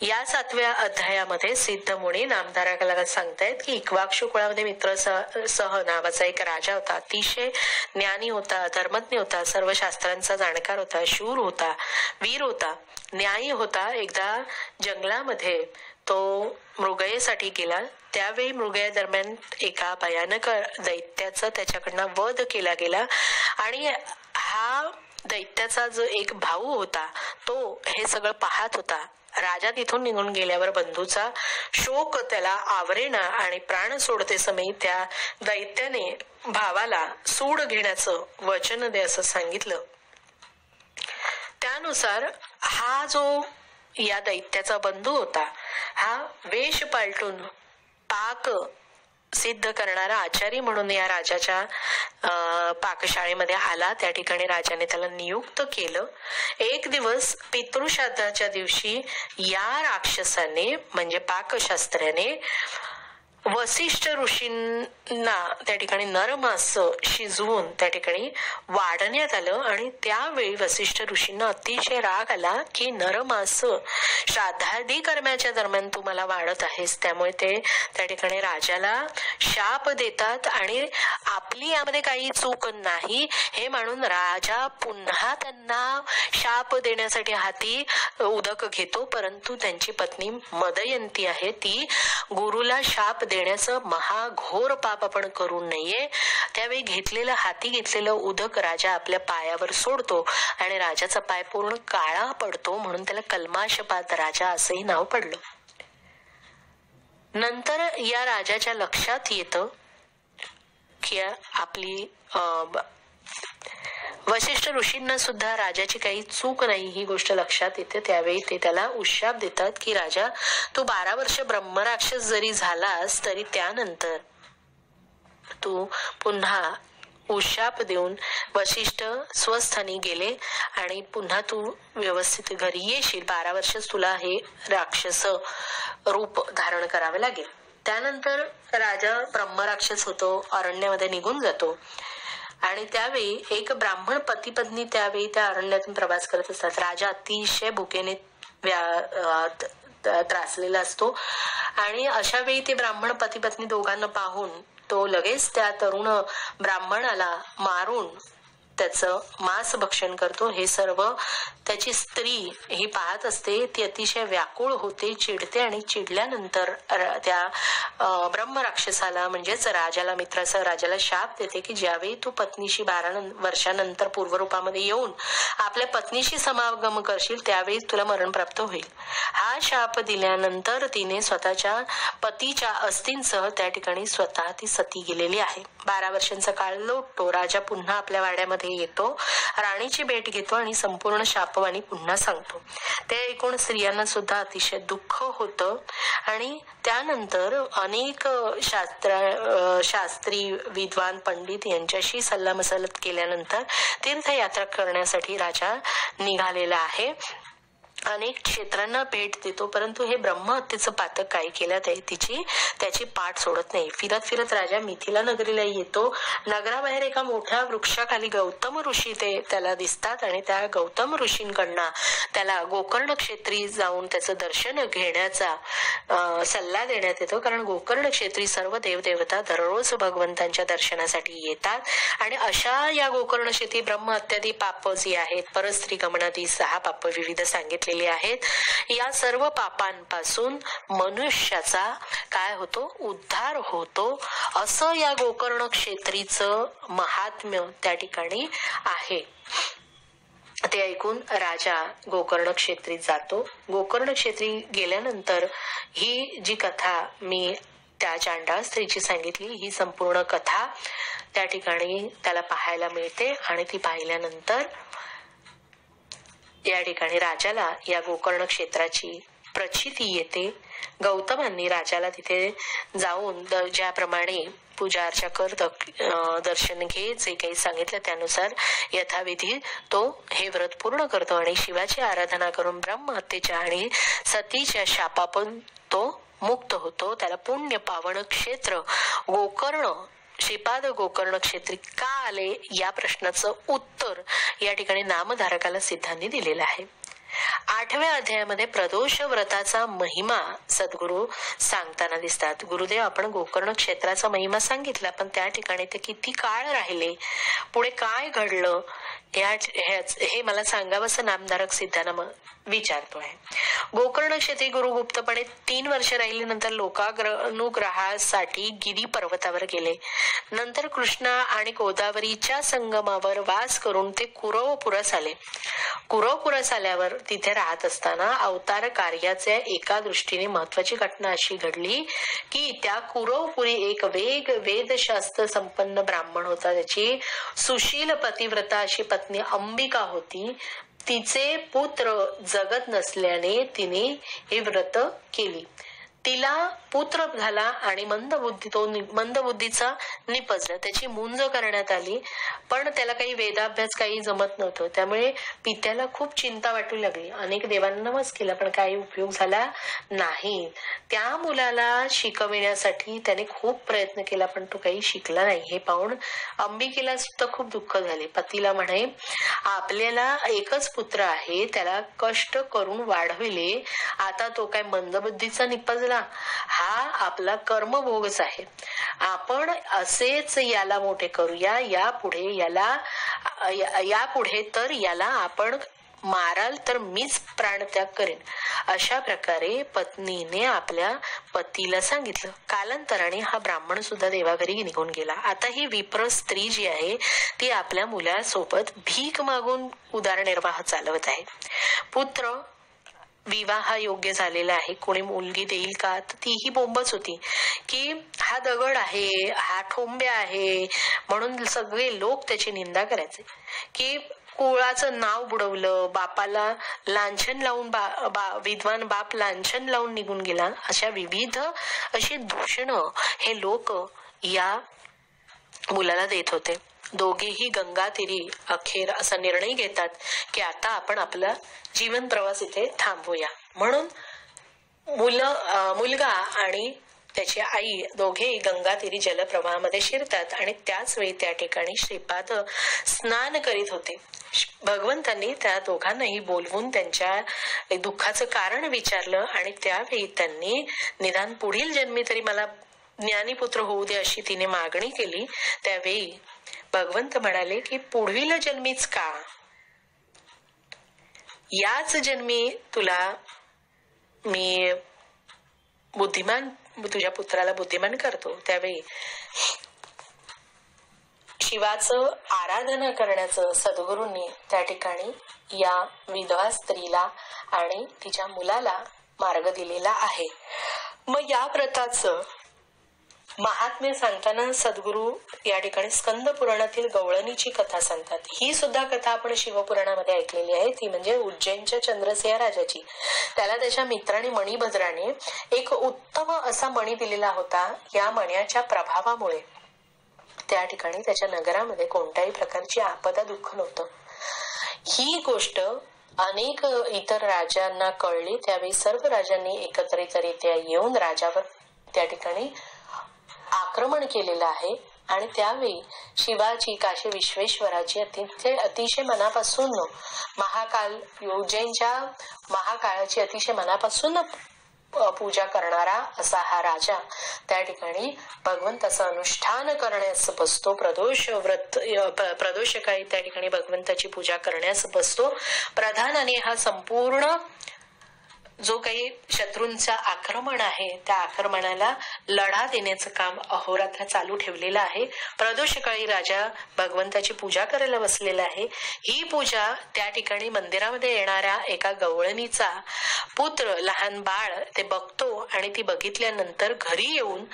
या 7व्या अध्यायामध्ये सिद्धमुनी नामधारकाला सांगतायत की इक्ष्वाकु कुळामध्ये मित्रसह नावाचा एक राजा होता. अतिशय ज्ञानी होता, धर्मज्ञ होता, सर्व शास्त्रांचा जाणकार होता, शूर होता, वीर होता, न्यायी होता. एकदा जंगलामध्ये तो मृगयेसाठी गेला. त्यावेळी मृगया दरम्यान एका भयानक दैत्याचा त्याच्याकडनं वध केला गेला आणि हा दैत्याचा जो एक भाऊ होता तो हे सगळं पाहत होता. राजा तिथून निघून गेल्यावर बंधूचा शोक त्याला आवरेना आणि प्राण सोडते समय त्या दैत्याने भावाला सूड घेण्याचं वचन दे असं सांगितलं. त्यानुसार हा जो या दैत्याचा बंधू होता हा वेश पालटून पाक सिद्ध करणारा आचारी म्हणून या राजाच्या पाकशाळेमध्ये आला. त्या ठिकाणी राजाने त्याला नियुक्त केलं. एक दिवस पितृश्राद्धाच्या दिवशी या राक्षसाने म्हणजे पाकशास्त्राने वसिष्ठ ऋषींना त्या ठिकाणी नरमास शिजवून त्या ठिकाणी वाढण्यात आलं आणि त्यावेळी वसिष्ठ ऋषींना अतिशय राग आला की नरमास श्राद्धादी कर्माच्या दरम्यान तू मला वाढत आहेस. त्यामुळे ते त्या ठिकाणी राजाला शाप देतात आणि आपली यामध्ये काही चूक नाही हे म्हणून राजा पुन्हा त्यांना शाप देण्यासाठी हाती उदक घेतो. परंतु त्यांची पत्नी मदयंती आहे, ती गुरुला शाप देण्याचं महाघोर पाप आपण करू नये. त्यावेळी हाती घेतलेलं उदक राजा आपल्या पायावर सोडतो आणि राजाचा पाय पूर्ण काळा पडतो म्हणून त्याला कल्माशपात राजा असंही नाव पडलं. नंतर या राजाच्या लक्षात येतं की आपली वशिष्ठ ऋषींना सुद्धा राजाची काही चूक नाही ही गोष्ट लक्षात येते. त्यावेळी ते त्याला उशाप देतात की राजा, तू 12 वर्ष ब्रह्मराक्षस जरी झालास तरी त्यानंतर तू पुन्हा उशाप देऊन वशिष्ठ स्वस्थानी गेले आणि पुन्हा तू व्यवस्थित घरी येशील. 12 वर्ष तुला हे राक्षस रूप धारण करावे लागेल. त्यानंतर राजा ब्रह्मराक्षस होतो, अरण्यामध्ये निघून जातो. आणि त्यावेळी एक ब्राह्मण पती पत्नी त्यावेळी त्या अरण्यातून प्रवास करत असतात. राजा अतिशय भुकेने त्रासलेला असतो आणि अशा वेळी ते ब्राह्मण पती पत्नी दोघांना पाहून तो लगेच त्या तरुण ब्राह्मणाला मारून त्याचं मांस भक्षण करतो. हे सर्व त्याची स्त्री ही पाहत असते. ती अतिशय व्याकुळ होते, चिडते आणि चिडल्यानंतर त्या ब्रह्मराक्षसाला म्हणजेच राजाला, मित्रासह राजाला शाप देते की ज्यावेळी तू पत्नीशी 12 वर्षानंतर पूर्वरूपामध्ये येऊन आपल्या पत्नीशी समागम करशील त्यावेळी तुला मरण प्राप्त होईल. हा शाप दिल्यानंतर तिने स्वतःच्या पतीच्या अस्थींसह त्या ठिकाणी स्वतः ती सती गेलेली आहे. 12 वर्षांचा काळ लोटतो. राजा पुन्हा आपल्या वाड्यामध्ये येतो, राणीची भेट घेतो आणि संपूर्ण शापवाणी पुन्हा सांगतो. ते ऐकून स्त्रियांना सुद्धा अतिशय दुःख होतं आणि त्यानंतर अनेक शास्त्री विद्वान पंडित यांच्याशी सल्लामसलत केल्यानंतर तीर्थयात्रा करण्यासाठी राजा निघालेला आहे. अनेक क्षेत्रांना भेट देतो, परंतु हे ब्रह्महत्येचं पातक काय केलं त्याची पाठ सोडत नाही. फिरत फिरत राजा मिथिला नगरीला येतो. नगराबाहेर एका मोठ्या वृक्षाखाली गौतम ऋषी त्याला दिसतात आणि त्या गौतम ऋषींकडनं त्याला गोकर्ण क्षेत्री जाऊन त्याचं दर्शन घेण्याचा सल्ला देण्यात येतो. कारण गोकर्ण क्षेत्री सर्व देवदेवता दररोज भगवंतांच्या दर्शनासाठी येतात आणि अशा या गोकर्ण क्षेत्री ब्रह्महत्यादी पाप जी आहेत, परस्त्री गमनादी 6 पाप विविध सांगितले आहेत. या सर्व पापांपासून मनुष्याचा काय होतो, उद्धार होतो. असं या गोकर्ण क्षेत्रीचं महात्म्य त्या ठिकाणी आहे. ते ऐकून राजा गोकर्ण क्षेत्रीत जातो. गोकर्ण क्षेत्री गेल्यानंतर ही जी कथा मी त्या चांडाळ स्त्रीची सांगितली, ही संपूर्ण कथा त्या ठिकाणी त्याला पाहायला मिळते आणि ती पाहिल्यानंतर या ठिकाणी राजाला या गोकर्ण क्षेत्राची प्रचिती येते. गौतमांनी राजाला तिथे जाऊन ज्याप्रमाणे पूजा अर्चा कर, दर्शन घे, जे काही सांगितलं त्यानुसार यथाविधी तो हे व्रत पूर्ण करतो आणि शिवाची आराधना करून ब्रह्महत्येच्या आणि सतीच्या शापापासून तो मुक्त होतो. त्याला पुण्य पावन क्षेत्र गोकर्ण, श्रीपाद गोकर्ण क्षेत्री का आले या प्रश्नाचं उत्तर या ठिकाणी नामधारकाला सिद्धांनी दिलेलं आहे. 8व्या अध्यायामध्ये प्रदोष व्रताचा महिमा सद्गुरु सांगताना दिसतात. गुरुदेव, आपण गोकर्ण क्षेत्राचा महिमा सांगितला, पण त्या ठिकाणी ते किती काळ राहिले, पुढे काय घडलं हे मला सांगावंसं नामधारक सिद्धांना विचारतो आहे. गोकर्ण क्षेत्री गुरु गुप्तपणे 3 वर्ष राहिल्यानंतर लोकानुग्रहासाठी गिरी पर्वतावर गेले. नंतर कृष्णा आणि गोदावरीच्या संगमावर वास करून ते कुरवपुरास आले. कुरवपुरास आल्यावर तिथे राहत असताना अवतार कार्याच्या एका दृष्टीने महत्वाची घटना अशी घडली की त्या कुरवपुरी एक वेदशास्त्र संपन्न ब्राह्मण होता. त्याची सुशील पतिव्रता अशी पत्नी अंबिका होती. तिचे पुत्र जगत नसल्याने तिने हे व्रत केली. तिला पुत्र झाला आणि मंदबुद्धीचा निपजला. त्याची मुंज करण्यात आली, पण त्याला काही वेदाभ्यास काही जमत नव्हतं. त्यामुळे पित्याला खूप चिंता वाटू लागली. अनेक देवांना नमस केला, पण काही उपयोग झाला नाही. त्या मुलाला शिकविण्यासाठी त्याने खूप प्रयत्न केला, पण तो काही शिकला नाही. हे पाहून अंबिकेला सुद्धा खूप दुःख झाले. पतीला म्हणे, आपल्याला एकच पुत्र आहे, त्याला कष्ट करून वाढविले, आता तो काय मंदबुद्धीचा निपजला? हा आपला कर्मभोगच आहे. आपण असेच याला मोठे करूया. यापुढे तर याला आपण माराल तर मीच प्राणत्याग करेन. अशा प्रकारे पत्नीने आपल्या पतीला सांगितलं. कालांतराने हा ब्राह्मण सुद्धा देवाघरी निघून गेला. आता ही विप्र स्त्री जी आहे ती आपल्या मुलासोबत भीक मागून उदरनिर्वाह चालवत आहे. पुत्र विवाह योग्य झालेला आहे, कोणी मुलगी देईल का, तर तीही बोंबच होती की हा दगड आहे, हा ठोंब्या आहे, म्हणून सगळे लोक त्याची निंदा करायचे की कुळाचं नाव बुडवलं, बापाला लांछन लावून विद्वान बाप लांछन लावून निघून गेला, अशा विविध अशी दूषण हे लोक या मुलाला देत होते. दोघेही गंगा तीरी अखेर असा निर्णय घेतात की आता आपण आपला जीवन प्रवास इथे थांबवूया. म्हणून मुलगा आणि त्याची आई दोघेही गंगा तीरी जलप्रवाहामध्ये शिरतात आणि त्याच वेळी त्या ठिकाणी श्रीपाद स्नान करीत होते. भगवंतांनी त्या दोघांनाही बोलवून त्यांच्या दुःखाचं कारण विचारलं आणि त्यावेळी त्यांनी निदान पुढील जन्मी तरी मला ज्ञानीपुत्र होऊ दे अशी तिने मागणी केली. त्यावेळी भगवंत म्हणाले की पुढील जन्मीच का, याच जन्मी तुला मी बुद्धिमान, तुझ्या पुत्राला बुद्धिमान करतो. त्यावेळी शिवाचं आराधना करण्याचं सद्गुरूंनी त्या ठिकाणी या विधवा स्त्रीला आणि तिच्या मुलाला मार्ग दिलेला आहे. मग या व्रताचं महात्म्य सांगताना सद्गुरू या ठिकाणी स्कंद पुराणातील गवळणीची कथा सांगतात. ही सुद्धा कथा आपण शिवपुराणामध्ये ऐकलेली आहे. ती म्हणजे उज्जैनच्या चंद्रसेन राजाची. त्याला त्याच्या मित्राने मणिभद्राने एक उत्तम असा मणी दिलेला होता. या मण्याच्या प्रभावामुळे त्या ठिकाणी त्याच्या नगरामध्ये कोणत्याही प्रकारची आपदा दुःख नव्हतं. ही गोष्ट अनेक इतर राजांना कळली. त्यावेळी सर्व राजांनी एकत्रितरित्या येऊन राजावर त्या ठिकाणी आक्रमण केलेलं आहे आणि त्यावेळी शिवाची, काशी विश्वेश्वराची अतिशय मनापासून महाकाल, उज्जैनच्या महाकाळाची अतिशय मनापासून पूजा करणारा असा हा राजा त्या ठिकाणी भगवंताचं अनुष्ठान करण्यास बसतो. प्रदोष काळी त्या ठिकाणी भगवंताची पूजा करण्यास बसतो. प्रधानाने हा संपूर्ण जो काही शत्रूंचा आक्रमण आहे त्या आक्रमणाला लढा देण्याचं काम अहोरात्र चालू ठेवलेलं आहे. प्रदोष काळी राजा भगवंताची पूजा करायला बसलेला आहे. ही पूजा त्या ठिकाणी मंदिरामध्ये येणाऱ्या एका गवळणीचा पुत्र, लहान बाळ ते बघतो आणि ती बघितल्यानंतर घरी येऊन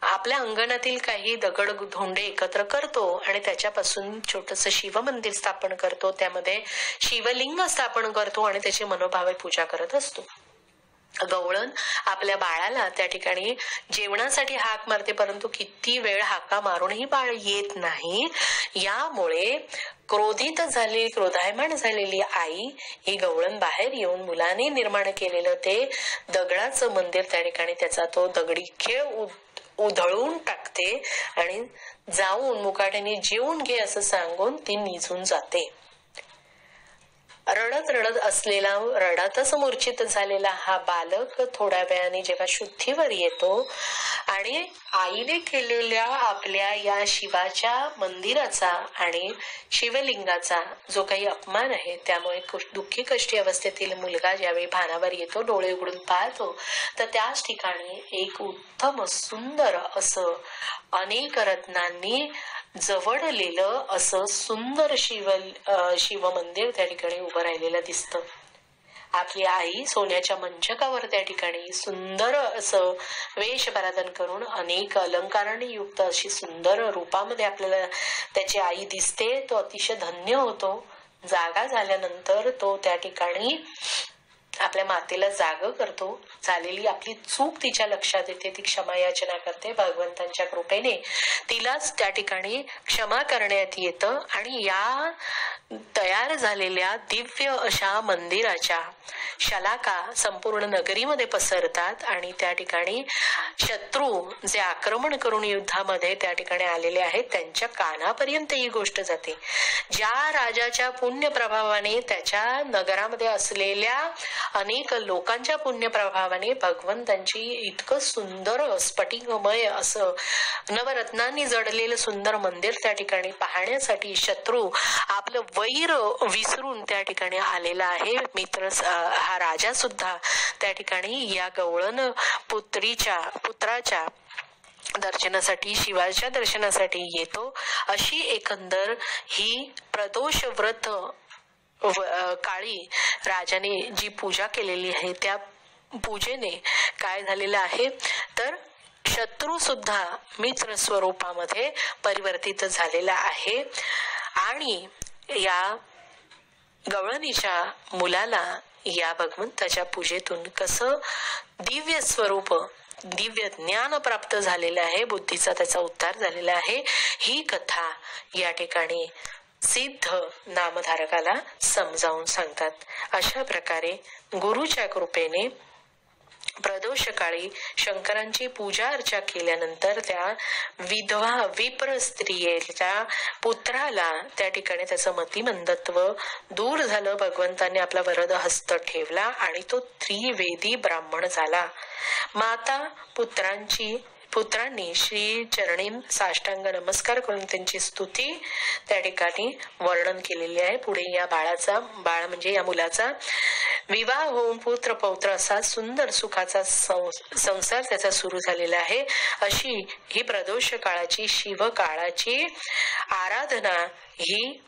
आपल्या अंगणातील काही दगड धोंडे एकत्र करतो आणि त्याच्यापासून छोटस शिव मंदिर स्थापन करतो. त्यामध्ये शिवलिंग स्थापन करतो आणि त्याची मनोभावे पूजा करत असतो. गवळण आपल्या बाळाला त्या ठिकाणी जेवणासाठी हाक मारते, परंतु किती वेळ हाका मारूनही बाळ येत नाही. यामुळे क्रोधायमान झालेली आई ही गवळण बाहेर येऊन मुलाने निर्माण केलेलं ते दगडाचं मंदिर त्या ठिकाणी त्याचा तो दगडी खेळ उधळून टाकते आणि जाऊन मुकाट्याने जेवून घे असं सांगून ती निघून जाते. रडत रडत असलेला, रडातच मूर्छित झालेला हा बालक थोड्या वेळाने जेव्हा शुद्धीवर येतो आणि आईने केलेल्या आपल्या या शिवाच्या मंदिराचा आणि शिवलिंगाचा जो काही अपमान आहे त्यामुळे दुःखी कष्टी अवस्थेतील मुलगा ज्यावेळी भानावर येतो, डोळे उघडून पाहतो, तर त्याच ठिकाणी एक उत्तम सुंदर असं अनेक रत्नांनी जवळलेलं असं सुंदर शिव मंदिर त्या ठिकाणी उभं राहिलेलं दिसतं. आपली आई सोन्याच्या मंचकावर त्या ठिकाणी सुंदर असं वेश पराधन करून अनेक अलंकारांनी युक्त अशी सुंदर रूपामध्ये आपल्याला त्याची आई दिसते. तो अतिशय धन्य होतो. जागा झाल्यानंतर तो त्या ठिकाणी आपल्या मातेला जाग करतो. झालेली आपली चूक तिच्या लक्षात येते. ती क्षमा याचना करते. भगवंतांच्या कृपेने तिलाच त्या ठिकाणी क्षमा करण्यात येतं आणि या तयार झालेल्या दिव्य अशा मंदिराच्या शलाका संपूर्ण नगरीमध्ये पसरतात आणि त्या ठिकाणी शत्रू जे आक्रमण करून युद्धामध्ये त्या ठिकाणी आलेले आहेत त्यांच्या कानापर्यंत ही गोष्ट जाते. ज्या राजाच्या पुण्य प्रभावाने, त्याच्या नगरामध्ये असलेल्या अनेक लोकांच्या पुण्य प्रभावाने भगवंतांची इतकं सुंदर स्फटिकमय असं नवरत्नांनी जडलेलं सुंदर मंदिर त्या ठिकाणी पाहण्यासाठी शत्रू आपलं वैर विसरून त्या ठिकाणी आलेला आहे. मित्र हा राजा सुद्धा त्या ठिकाणी या गवळण पुत्राच्या दर्शनासाठी, शिवाच्या दर्शनासाठी येतो. अशी एकंदर ही प्रदोष व्रत काळी राजाने जी पूजा केलेली आहे त्या पूजेने काय झालेलं आहे तर शत्रू सुद्धा मित्र स्वरूपामध्ये परिवर्तित झालेला आहे. आणि या गवळणीच्या मुलाला या भगवंताच्या पूजेतून कसं दिव्य स्वरूप दिव्य ज्ञान प्राप्त झालेलं आहे, बुद्धीचा त्याचा उद्धार झालेला आहे, ही कथा या ठिकाणी सिद्ध नामधारकाला समजावून सांगतात. अशा प्रकारे गुरुच्या कृपेने प्रदोष काळी शंकरांची पूजा अर्चा केल्यानंतर त्या विधवा विप्र स्त्रियेच्या पुत्राला त्या ठिकाणी त्याचं मतिमंदत्व दूर झालं. भगवंताने आपला वरद हस्त ठेवला आणि तो त्रिवेदी ब्राह्मण झाला. माता पुत्रांनी श्री चरणी साष्टांग नमस्कार करून त्यांची स्तुती त्या ठिकाणी वर्णन केलेली आहे. पुढे या बाळ म्हणजे या मुलाचा विवाह होऊन पुत्र पौत्र असा सुंदर सुखाचा संसार त्याचा सुरू झालेला आहे. अशी ही प्रदोष काळाची शिव काळाची आराधना ही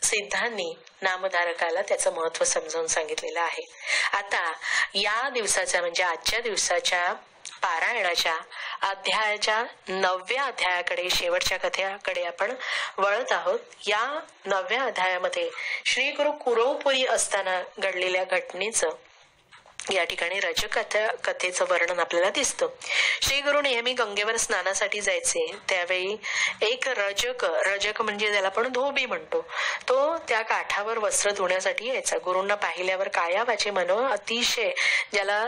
सिद्धांनी नामधारकाला त्याचं महत्व समजावून सांगितलेलं आहे. आता या दिवसाच्या म्हणजे आजच्या दिवसाच्या पारायणाच्या अध्यायाच्या 9व्या अध्यायाकडे शेवटच्या कथेकडे आपण वळत आहोत. या 9व्या अध्यायामध्ये श्री गुरु कुरवपुरी असताना घडलेल्या घटनेचं या ठिकाणी कथेचं वर्णन आपल्याला दिसतं. श्री गुरु नेहमी गंगेवर स्नानासाठी जायचे. त्यावेळी एक रजक म्हणजे ज्याला आपण धोबी म्हणतो, तो त्या काठावर वस्त्र धुण्यासाठी यायचा. गुरूंना पाहिल्यावर कायावाचे मन अतिशय ज्याला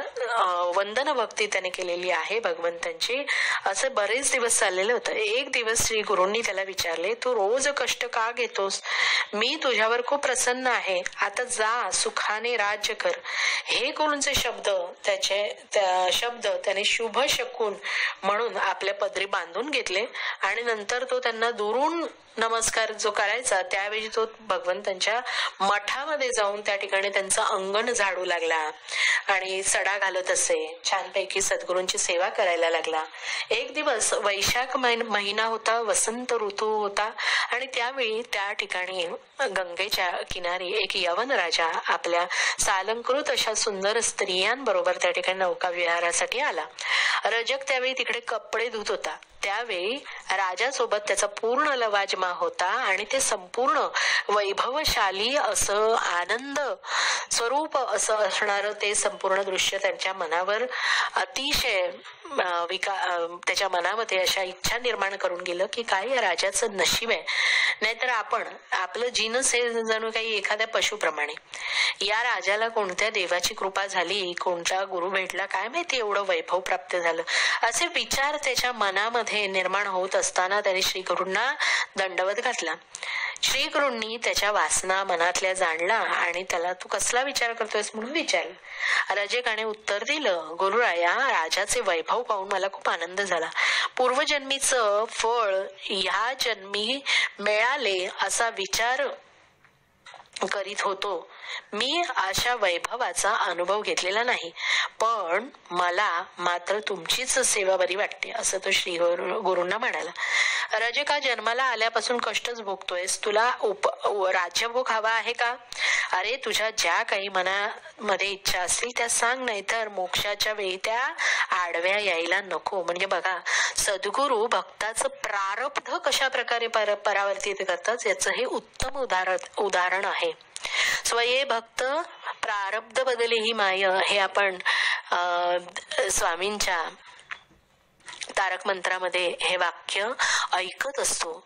वंदन भक्ती त्याने केलेली आहे भगवंतांची, असं बरेच दिवस चाललेलं होतं. एक दिवस श्री गुरूंनी त्याला विचारले, तू रोज कष्ट का घेतोस? मी तुझ्यावर खूप प्रसन्न आहे, आता जा सुखाने राज्य कर. हे गुरूंचे शब्द त्याने शुभ शकून म्हणून आपल्या पदरी बांधून घेतले आणि नंतर तो त्यांना दुरून नमस्कार जो करायचा त्यावेळी तो भगवंतांच्या मठामध्ये जाऊन त्या ठिकाणी त्यांचं अंगण झाडू लागला आणि सडा घालत असे. छानपैकी सद्गुरूंची सेवा करायला लागला. एक दिवस वैशाख महिना होता, वसंत ऋतू होता आणि त्यावेळी त्या ठिकाणी गंगेच्या किनारी एक यवन राजा आपल्या सालंकृत अशा सुंदर स्त्रियांबरोबर त्या ठिकाणी नौका विहारासाठी आला. रजक त्यावेळी तिकडे कपडे धुत होता. त्यावेळी राजासोबत त्याचा पूर्ण लवाजमा होता आणि ते संपूर्ण वैभवशाली असं आनंद स्वरूप असं असणारं ते संपूर्ण दृश्य त्यांच्या मनावर अतिशय त्याच्या मनामध्ये अशा इच्छा निर्माण करून गेलं की काय या राजाचं नशीब आहे, नाहीतर आपलं जीनस हे जणू काही एखाद्या पशुप्रमाणे. या राजाला कोणत्या देवाची कृपा झाली, कोणता गुरु भेटला काय माहिती एवढं वैभव प्राप्त झालं, असे विचार त्याच्या मनामध्ये निर्माण होत असताना त्याने श्री गुरूंना दंडवत घातला. श्री गुरूंनी त्याच्या वासना मनातल्या जाणला आणि त्याला तू कसला विचार करतोयस म्हणून विचारलं. रजकाने उत्तर दिलं, गुरुराया, राजाचे वैभव पाहून मला खूप आनंद झाला. पूर्वजन्मीचं फळ ह्या जन्मी मिळाले असा विचार करीत होतो. मी अशा वैभवाचा अनुभव घेतलेला नाही, पण मला मात्र तुमचीच सेवा बरी वाटते असं तो श्री गुरूंना म्हणाला. रजका, जन्माला आल्यापासून कष्टच भोगतोयस, तुला राज्यभोग हवा आहे का? अरे तुझ्या ज्या काही मनामध्ये इच्छा असतील त्या सांग, नाही तर मोक्षाच्या वेळी त्या आडव्या यायला नको. म्हणजे बघा, सद्गुरू भक्ताचं प्रारब्ध कशा प्रकारे परावर्तित करतात याचं हे उत्तम उदाहरण आहे. स्वये भक्त प्रारब्ध बदले ही माय, हे आपण स्वामींच्या तारक मंत्रामध्ये हे वाक्य ऐकत असतो.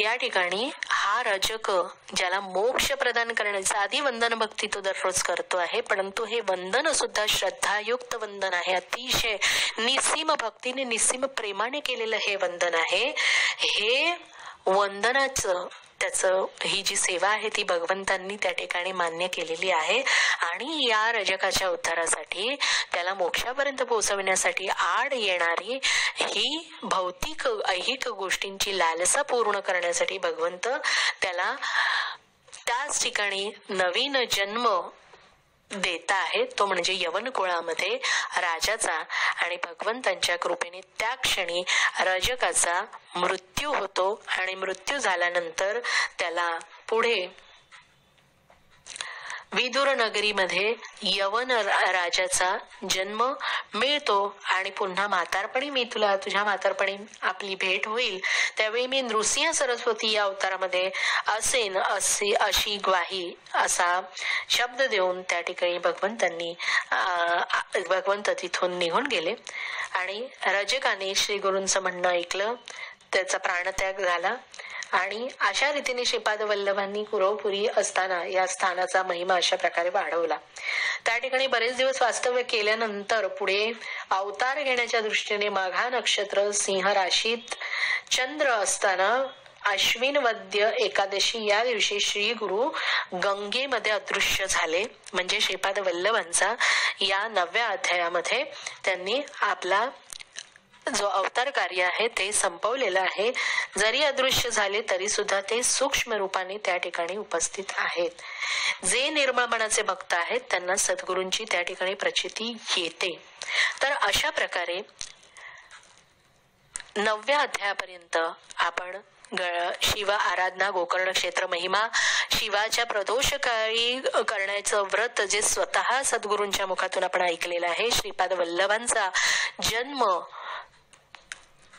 या ठिकाणी हा रजक ज्याला मोक्ष प्रदान करण्याचा आधी वंदन भक्ती तो दररोज करतो आहे, परंतु हे वंदन सुद्धा श्रद्धायुक्त वंदन आहे. अतिशय निस्सीम भक्तीने निस्सीम प्रेमाने केलेलं हे वंदन आहे. हे वंदनाचं त्याचं ही जी सेवा आहे ती भगवंतांनी त्या ठिकाणी मान्य केलेली आहे आणि या रजकाच्या उद्धारासाठी त्याला मोक्षापर्यंत पोहोचविण्यासाठी आड येणारी ही भौतिक ऐहिक गोष्टींची लालसा पूर्ण करण्यासाठी भगवंत त्याला त्याच ठिकाणी नवीन जन्म देता आहे, तो म्हणजे यवन कुळामध्ये राजाचा. आणि भगवंतांच्या कृपेने त्या क्षणी रजकाचा मृत्यू होतो आणि मृत्यू झाल्यानंतर त्याला पुढे विदुर नगरीमध्ये यवन राजाचा जन्म मिळतो आणि पुन्हा म्हातारपणी मी तुझ्या म्हातारपणी आपली भेट होईल, त्यावेळी मी नृसिंह सरस्वती या अवतारामध्ये असेन अशी ग्वाही असा शब्द देऊन त्या ठिकाणी भगवंत तिथून निघून गेले. आणि रजकाने श्री गुरूंचं म्हणणं ऐकलं, त्याचा प्राणत्याग झाला. आणि अशा रीतीने श्रीपाद वल्लभांनी कुरवपुरी असताना या स्थानाचा महिमा अशा प्रकारे वाढवला. त्या ठिकाणी बरेच दिवस वास्तव्य केल्यानंतर पुढे अवतार घेण्याच्या दृष्टीने माघा नक्षत्र सिंह राशीत चंद्र असताना अश्विन वद्य एकादशी या दिवशी श्री गुरु गंगेमध्ये अदृश्य झाले. म्हणजे श्रीपाद वल्लभांचा या 9व्या अध्यायामध्ये त्यांनी आपला जो अवतार कार्य आहे ते संपवलेलं आहे. जरी अदृश्य झाले तरी सुद्धा ते सूक्ष्म रूपाने त्या ठिकाणी उपस्थित आहेत. जे निर्मळ मनाचे भक्त आहेत त्यांना सद्गुरूंची त्या ठिकाणी प्रचिती येते. तर अशा प्रकारे 9व्या अध्यायापर्यंत आपण शिव आराधना, गोकर्ण क्षेत्र महिमा, शिवाच्या प्रदोषकाळी करण्याचं व्रत जे स्वतः सद्गुरूंच्या मुखातून आपण ऐकलेलं आहे, श्रीपाद वल्लभांचा जन्म,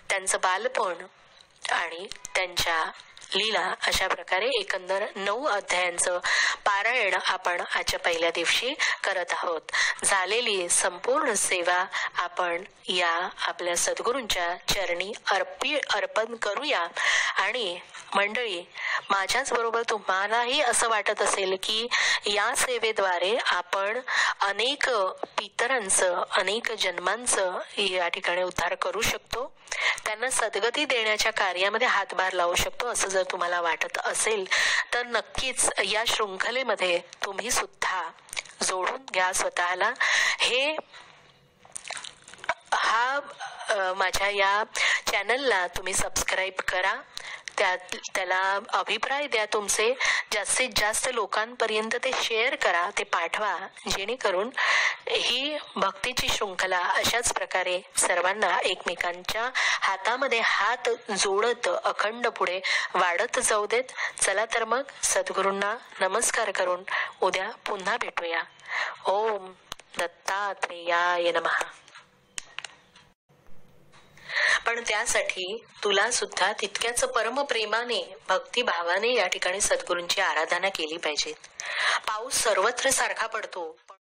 त्यांचं बालपण आणि त्यांच्या लीला, अशा प्रकारे एकंदर 9 अध्यायांचं पारायण आपण आजच्या पहिल्या दिवशी करत आहोत. झालेली संपूर्ण सेवा आपण या आपल्या सद्गुरूंच्या चरणी अर्पण करूया. आणि मंडळी, माझ्याच बरोबर तुम्हालाही असं वाटत असेल की या सेवेद्वारे आपण अनेक पितरांचं, अनेक जन्मांचं या ठिकाणी उद्धार करू शकतो, त्यांना सद्गती देण्याच्या कार्यामध्ये हातभार लावू शकतो, असं जर तुम्हाला वाटत असेल तर नक्कीच या शृंखलेमध्ये तुम्ही सुद्धा जोडून घ्या स्वतःला. माझ्या या चॅनलला तुम्ही सबस्क्राईब करा, त्याला अभिप्राय द्या तुमचे, जास्तीत जास्त लोकांपर्यंत ते शेअर करा, ते पाठवा, जेणेकरून ही भक्तीची शृंखला अशाच प्रकारे सर्वांना एकमेकांच्या हातामध्ये हात जोडत अखंड पुढे वाढत जाऊ देत. चला तर मग सद्गुरूंना नमस्कार करून उद्या पुन्हा भेटूया. ओम दत्तात्रेयाय नमः. पण त्यासाठी तुला सुद्धा तितक्याच परमप्रेमाने, भक्तिभावाने या ठिकाणी सद्गुरूंची आराधना केली पाहिजे. पाऊस सर्वत्र सारखा पडतो,